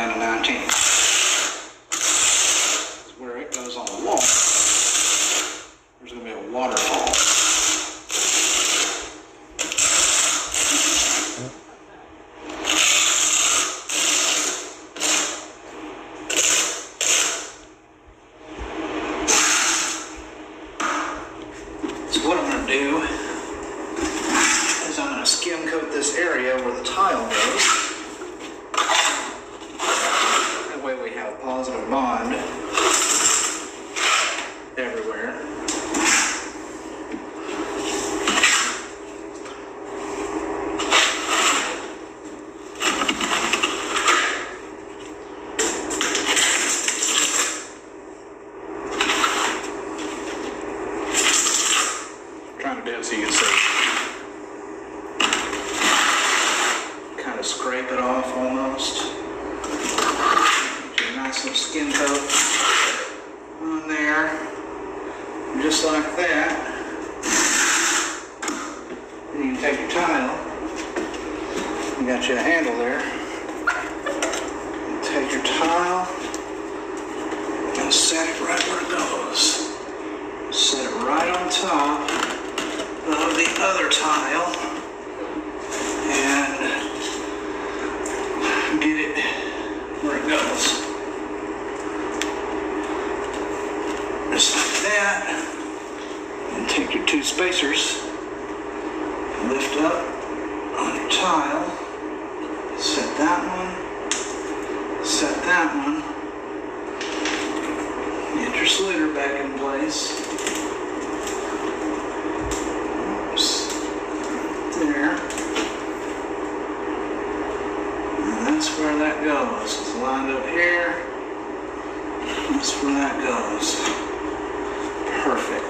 down to 19. Where it goes on the wall, there's going to be a waterfall. So what I'm going to do is I'm going to skim coat this area where the tile goes. That way we have positive bond everywhere. Trying to do it so you can see. Kind of scrape it off almost. Get a nice little skin coat on there. Just like that. Then you can take your tile. You got you a handle there. You take your tile and set it right where it goes. Set it right on top of the other tile and get it where it goes. Just like that. And take your two spacers, lift up on your tile, set that one, set that one, get your slitter back in place. Oops, there. And that's where that goes. It's lined up here. That's where that goes. Perfect.